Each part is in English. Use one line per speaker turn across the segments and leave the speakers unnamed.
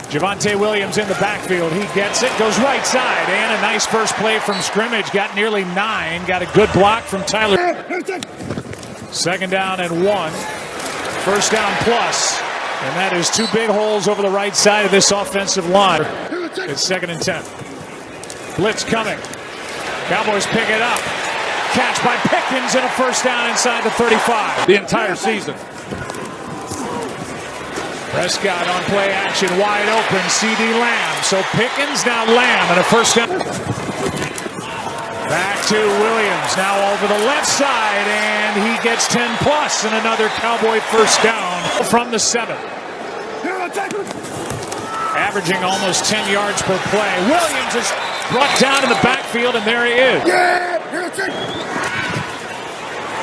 Javonte Williams in the backfield. He gets it, goes right side, and a nice first play from scrimmage. Got nearly 9. Got a good block from Tyler. 2nd down and 1. 1st down plus. And that is 2 big holes over the right side of this offensive line. It's 2nd and 10. Blitz coming. Cowboys pick it up. Catch by Pickens and a 1st down inside the 35.
The entire season.
Prescott on play action, wide open, CeeDee Lamb. So Pickens, now Lamb, and a 1st down. Back to Williams, now over the left side, and he gets 10 plus and another Cowboy 1st down from the 7. Averaging almost 10 yards per play. Williams is brought down in the backfield, and there he is.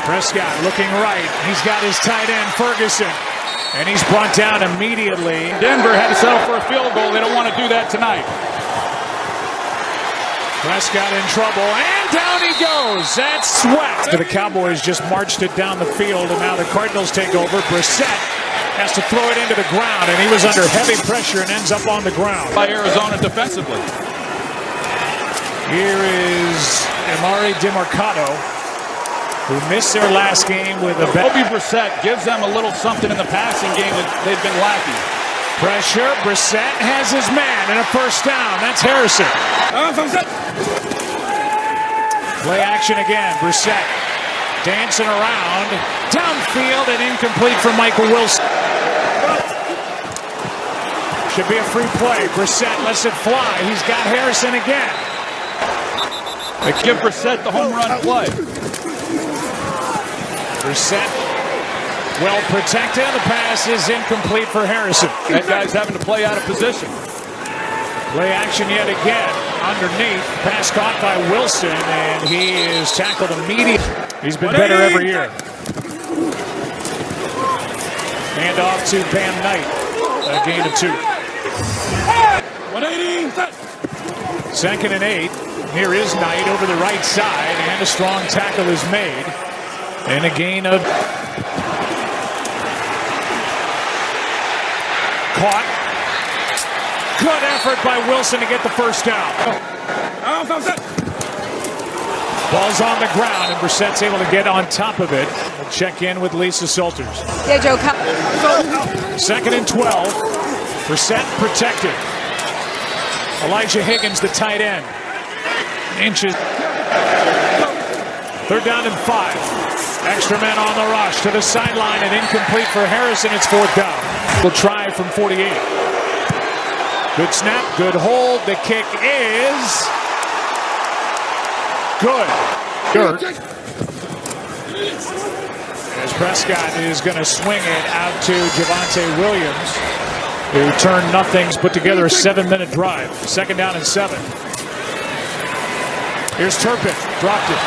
Prescott looking right. He's got his tight end, Ferguson. And he's brought down immediately.
Denver had to settle for a field goal. They don't want to do that tonight.
Prescott in trouble, and down he goes. That's Sweat. The Cowboys just marched it down the field, and now the Cardinals take over. Brissett has to throw it into the ground, and he was under heavy pressure and ends up on the ground.
By Arizona defensively.
Here is Emari Demercado, who missed their last game with a
Jacoby Brissett gives them a little something in the passing game that they've been lacking.
Pressure, Brissett has his man and a 1st down. That's Harrison. Play action again, Brissett dancing around, downfield and incomplete for Michael Wilson. Should be a free play. Brissett lets it fly. He's got Harrison again.
They give Brissett the home run play.
Brissett well protected. The pass is incomplete for Harrison.
That guy's having to play out of position.
Play action yet again. Underneath. Pass caught by Wilson, and he is tackled immediately. He's been better every year. Hand off to Bam Knight. A gain of 2. 2nd and 8. Here is Knight over the right side, and a strong tackle is made. And a gain of... Caught. Good effort by Wilson to get the 1st down. Ball's on the ground, and Brissett's able to get on top of it. We'll check in with Lisa Salters.
Yeah, Joe.
2nd and 12. Brissett protected. Elijah Higgins, the tight end. Inches. 3rd down and 5. Extra men on the rush to the sideline and incomplete for Harrison. It's 4th down. We'll try from 48. Good snap, good hold. The kick is good. Dirt. As Prescott is going to swing it out to Javonte Williams, who turned nothings, put together a 7-minute drive. 2nd down and 7. Here's Turpin, dropped it.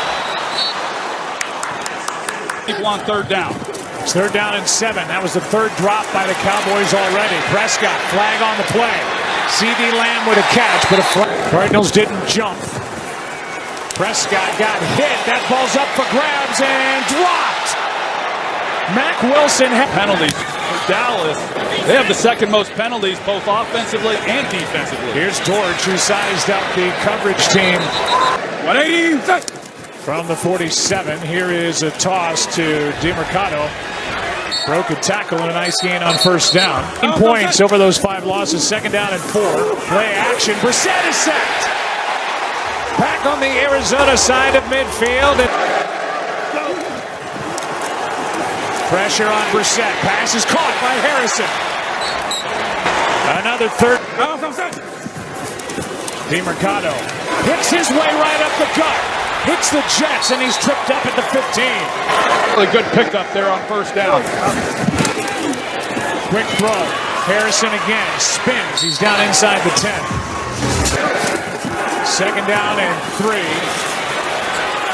People on 3rd down.
It's 3rd down and 7. That was the 3rd drop by the Cowboys already. Prescott, flag on the play. CeeDee Lamb with a catch, but a flag. Cardinals didn't jump. Prescott got hit. That ball's up for grabs and dropped. Mack Wilson had
penalties. Dallas, they have the 2nd most penalties, both offensively and defensively.
Here's George, who sized up the coverage team.
180.
From the 47, here is a toss to Demercado. Broke a tackle and a nice gain on 1st down. 10 points over those 5 losses. 2nd down and 4. Play action. Brissett is sacked. Back on the Arizona side of midfield. Pressure on Brissett. Pass is caught by Harrison. Another 3rd. Demercado hits his way right up the gut. Hits the Jets, and he's tripped up at the 15.
Really good pickup there on 1st down.
Quick throw. Harrison again spins. He's down inside the 10. 2nd down and 3.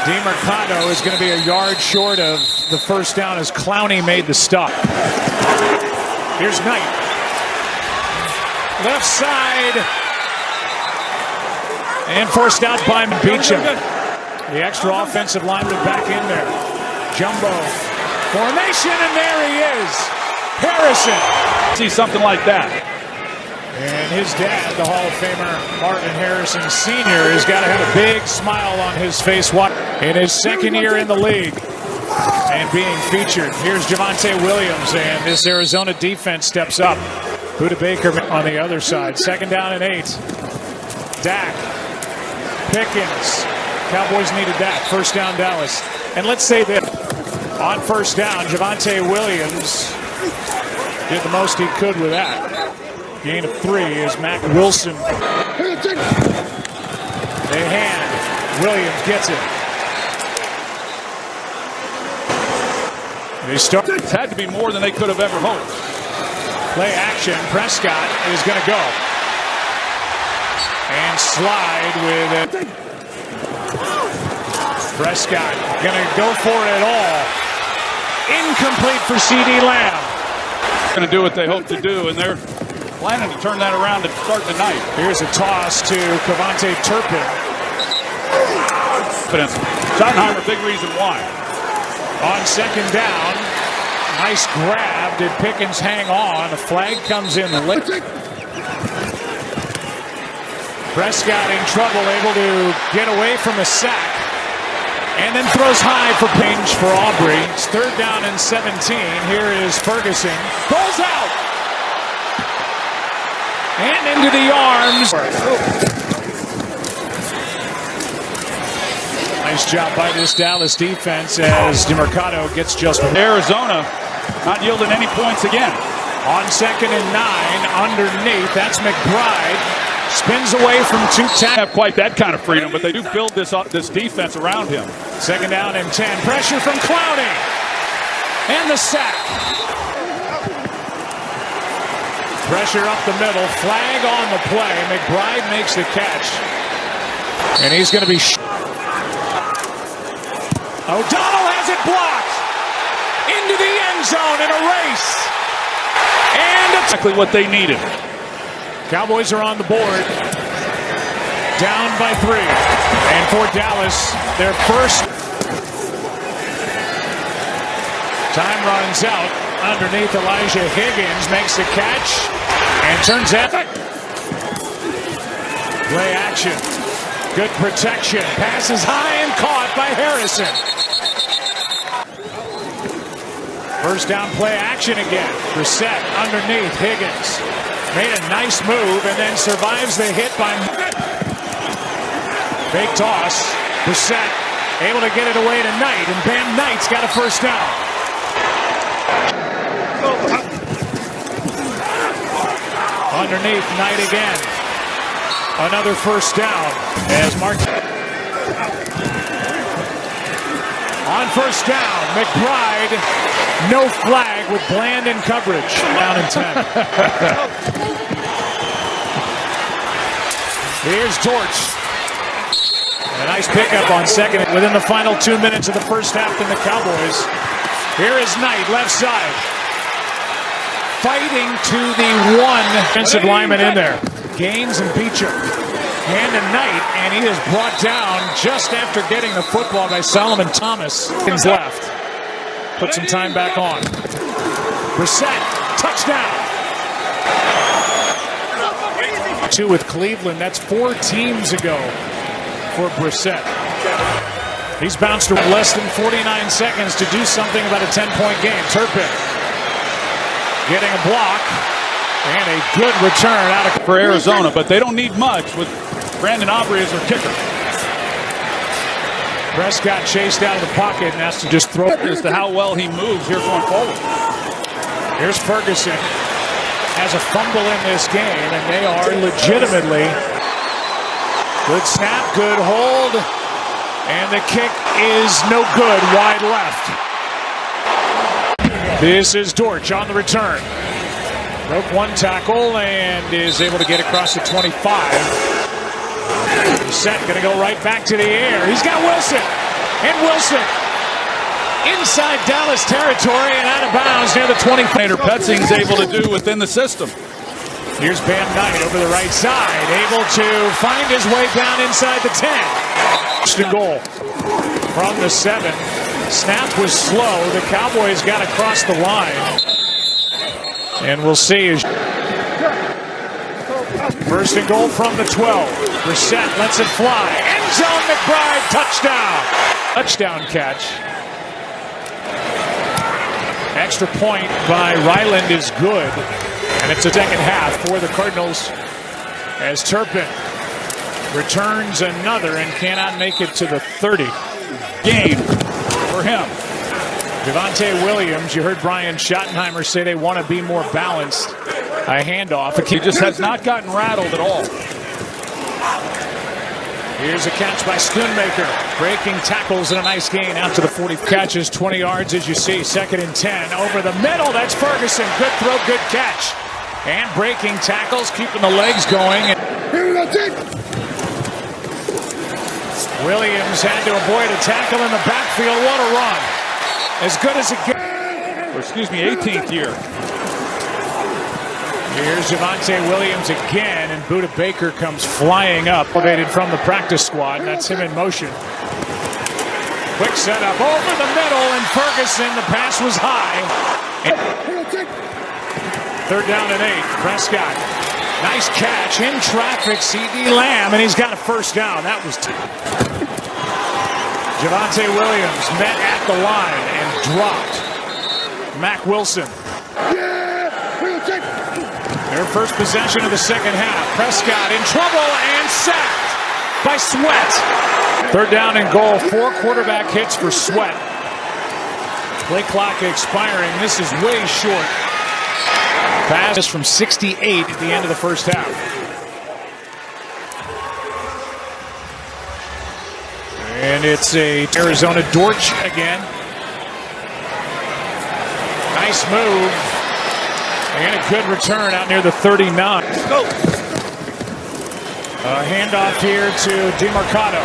Demercado is going to be a yard short of the 1st down as Clowney made the stop. Here's Knight. Left side. And forced out by Beecham. The extra offensive lineman back in there. Jumbo formation, and there he is. Harrison.
See something like that.
And his dad, the Hall of Famer Marvin Harrison Jr, has got to have a big smile on his face in his second year in the league and being featured. Here's Javonte Williams, and this Arizona defense steps up. Buda Baker on the other side. 2nd down and 8. Dak. Pickens. Cowboys needed that. 1st down Dallas. And let's say that on 1st down, Javonte Williams did the most he could with that. Gain of 3 is Matt Wilson. They hand. Williams gets it. They start.
It's had to be more than they could have ever hoped.
Play action. Prescott is going to go. And slide with it. Prescott going to go for it all. Incomplete for CeeDee Lamb.
Going to do what they hope to do, and they're planning to turn that around and start tonight.
Here's a toss to Cavante Turpin.
Schottenheimer, big reason why.
On 2nd down, nice grab. Did Pickens hang on? A flag comes in late. Prescott in trouble, able to get away from a sack. And then throws high for Pinch for Aubrey. It's 3rd down and 17. Here is Ferguson. Pulls out. And into the arms. Nice job by this Dallas defense as DeMercado gets just
Arizona not yielding any points again.
On 2nd and 9, underneath. That's McBride. Spins away from 2 tackles.
Have quite that kind of freedom, but they do build this defense around him.
2nd down and 10. Pressure from Clowney. And the sack. Pressure up the middle. Flag on the play. McBride makes the catch. And he's going to be... O'Donnell has it blocked. Into the end zone in a race. And
exactly what they needed.
Cowboys are on the board. Down by 3. And for Dallas, their first. Time runs out. Underneath, Elijah Higgins makes the catch and turns out. Play action. Good protection. Passes high and caught by Harrison. 1st down play action again. Brissett underneath. Higgins made a nice move and then survives the hit by fake toss. Brissett able to get it away to Knight, and Bam Knight's got a 1st down. Underneath, Knight again. Another 1st down as Mark. On 1st down, McBride, no flag with Bland in coverage. Down and 10. Here's Dortch. A nice pickup on 2nd within the final 2 minutes of the 1st half from the Cowboys. Here is Knight, left side. Fighting to the 1 defensive lineman in there. Gaines and Beecham. Hand to Knight, and he is brought down just after getting the football by Solomon Thomas. His left. Put some time back on. Brissett, touchdown. 2 with Cleveland. That's 4 teams ago for Brissett. He's bounced with less than 49 seconds to do something about a 10-point game. Turpin getting a block and a good return out of
for Arizona, but they don't need much with Brandon Aubrey as their kicker.
Prescott chased out of the pocket and has to just throw it
as to how well he moves here going forward.
Here's Ferguson. Has a fumble in this game, and they are legitimately. Good snap, good hold, and the kick is no good, wide left. This is Dortch on the return. Broke 1 tackle and is able to get across the 25. Brissett going to go right back to the air. He's got Wilson. And Wilson inside Dallas territory and out of bounds near the 20.
Petzing's able to do within the system.
Here's Bam Knight over the right side, able to find his way down inside the 10. First and goal from the 7. Snap was slow. The Cowboys got across the line. And we'll see. First and goal from the 12. Brissett lets it fly. End zone, McBride, touchdown. Touchdown catch. Extra point by Ryland is good. And it's a second half for the Cardinals as Turpin returns another and cannot make it to the 30.
Game for him.
Javonte Williams, you heard Brian Schottenheimer say they want to be more balanced. A handoff.
He just has not gotten rattled at all.
Here's a catch by Schoonmaker. Breaking tackles and a nice gain out to the 40. Catches 20 yards as you see. 2nd and 10 over the middle. That's Ferguson. Good throw, good catch. And breaking tackles, keeping the legs going.
Here we go, Jake.
Williams had to avoid a tackle in the backfield. What a run. As good as it gets.
Or excuse me, 18th year.
Here's Javonte Williams again, and Buda Baker comes flying up, elevated from the practice squad. That's him in motion. Quick setup over the middle, and Ferguson, the pass was high. Third down and 8. Prescott. Nice catch in traffic. CeeDee Lamb, and he's got a first down. That was Javonte Williams met at the line and dropped. Mack Wilson. Their first possession of the second half. Prescott in trouble and sacked by Sweat. Third down and goal. 4 quarterback hits for Sweat. Play clock expiring. This is way short. Pass from 68 at the end of the first half. And it's a Arizona Dortch again. Nice move. And a good return out near the 39.
Go.
A handoff here to DeMarcado.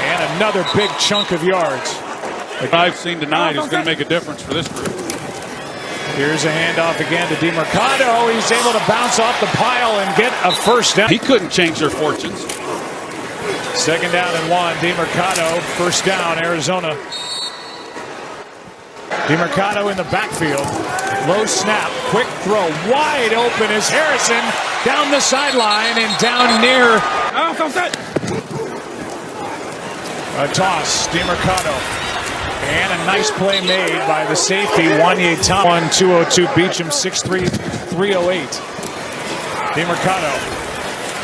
And another big chunk of yards.
Like I've seen tonight is going to make a difference for this group.
Here's a handoff again to DeMarcado. He's able to bounce off the pile and get a first down.
He couldn't change their fortunes.
2nd down and 1. DeMarcado, first down, Arizona. DeMarcado in the backfield. Low snap, quick throw, wide open is Harrison down the sideline and down near. A toss, DeMarcado. And a nice play made by the safety, Wanye Thomas. 202 Beecham, 6'3", 308. DeMarcado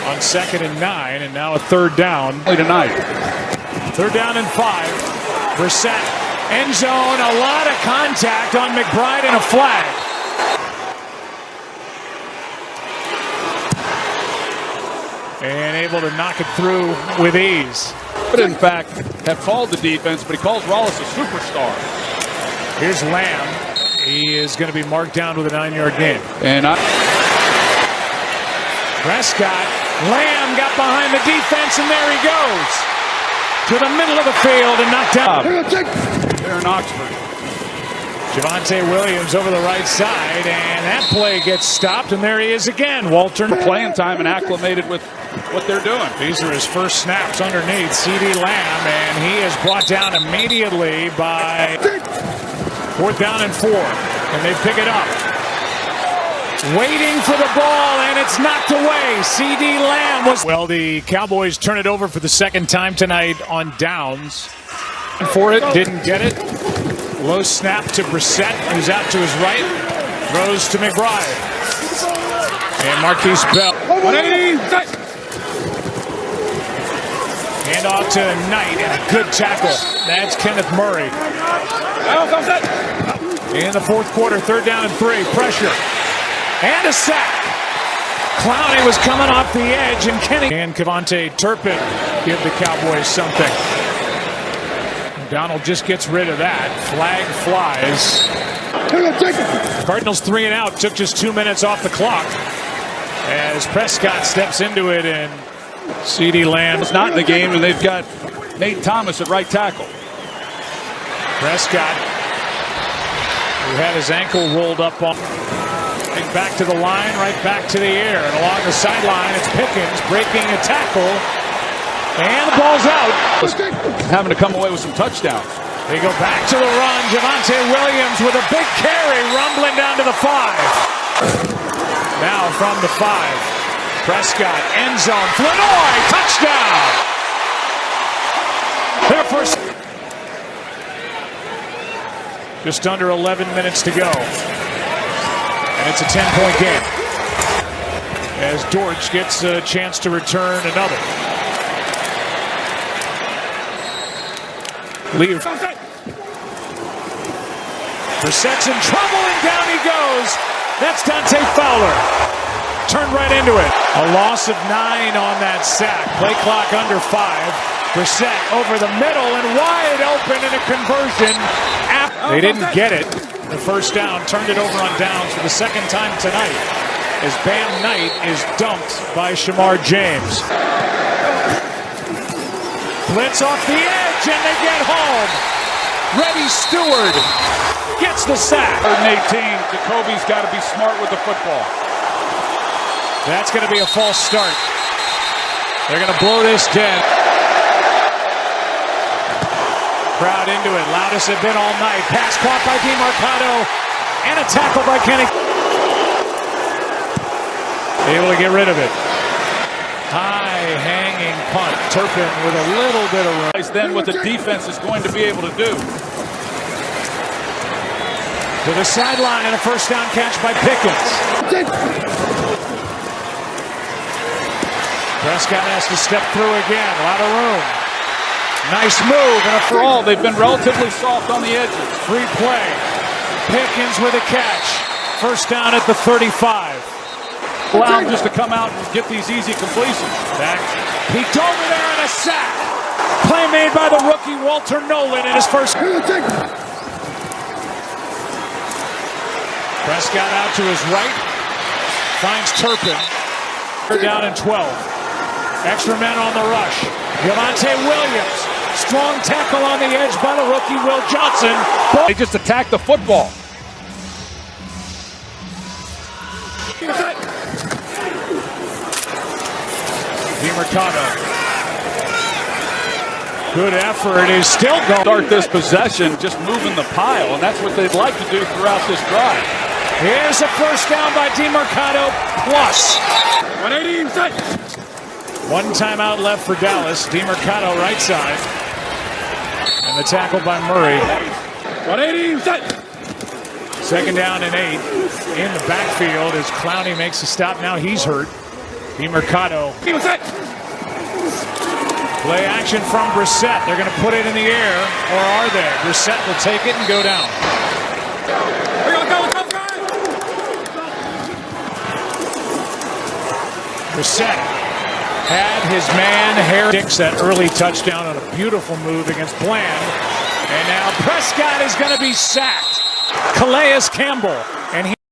on 2nd and 9, and now a third down.
Tonight.
3rd down and 5. Brissett. End zone, a lot of contact on McBride and a flag. And able to knock it through with ease.
But in fact, have called the defense, but he calls Wallace a superstar.
Here's Lamb. He is going to be marked down with a 9-yard gain.
And
Prescott. Lamb got behind the defense, and there he goes. To the middle of the field and knocked down.
They're in Oxford.
Javonte Williams over the right side, and that play gets stopped, and there he is again. Walter
Playing time and acclimated with what they're doing.
These are his first snaps underneath CeeDee Lamb, and he is brought down immediately by 4th down and 4, and they pick it up. Waiting for the ball, and it's knocked away. CeeDee Lamb was... Well, the Cowboys turn it over for the 2nd time tonight on downs. For it, didn't get it. Low snap to Brissett, who's out to his right. Throws to McBride. And Marquise Bell. Hand off to Knight, and a good tackle. That's Kenneth Murray. In the 4th quarter, 3rd down and 3. Pressure. And a sack. Clowney was coming off the edge, and Kenny and Cavante Turpin give the Cowboys something. Donald just gets rid of that. Flag flies. Cardinals 3 and out. Took just 2 minutes off the clock as Prescott steps into it, and CeeDee Lamb
It's not in the game, and they've got Nate Thomas at right tackle.
Prescott, who had his ankle rolled up on. Back to the line, right back to the air. And along the sideline, it's Pickens breaking a tackle. And the ball's out.
Having to come away with some touchdowns.
They go back to the run. Javonte Williams with a big carry, rumbling down to the 5. Now from the 5. Prescott, end zone, Flanoy, touchdown! Their first. Just under 11 minutes to go. And it's a 10-point game. As Dortch gets a chance to return another. Leave. Brissett's in trouble and down he goes. That's Dante Fowler. Turned right into it. A loss of 9 on that sack. Play clock under 5. Brissett over the middle and wide open in a conversion. They didn't get it. The first down, turned it over on downs for the second time tonight as Bam Knight is dumped by Shamar James. Blitz off the edge and they get home. Reddy Stewart gets the sack.
18, Jacoby's got to be smart with the football.
That's going to be a false start. They're going to blow this dead. Crowd into it. Loudest have been all night. Pass caught by DeMarcado. And a tackle by Kenny. Able to get rid of it. High hanging punt. Turpin with a little bit of room.
Then what the defense is going to be able to do.
To the sideline and a first down catch by Pickens. Prescott has to step through again. A lot of room. Nice move. And
for all, they've been relatively soft on the edges.
Free play. Pickens with a catch. First down at the 35.
Allow him just to come out and get these easy completions.
Back. Peeked over there and a sack. Play made by the rookie Walter Nolan in his first. Prescott out to his right. Finds Turpin. They're down in 12. Extra men on the rush. Javonte Williams. Strong tackle on the edge by the rookie Will Johnson.
They just attacked the football.
DeMarcado. Good effort is still going.
Start this possession just moving the pile, and that's what they'd like to do throughout this drive.
Here's a first down by DeMarcado plus.
180 inside.
One timeout left for Dallas. DeMarcado right side. And the tackle by Murray.
180 inside.
Second down and 8 in the backfield as Clowney makes a stop. Now he's hurt. DeMarcado. Play action from Brissett. They're going to put it in the air, or are they? Brissett will take it and go down. Brissett had his man Harrison that early touchdown on a beautiful move against Bland. And now Prescott is going to be sacked. Calais Campbell. And he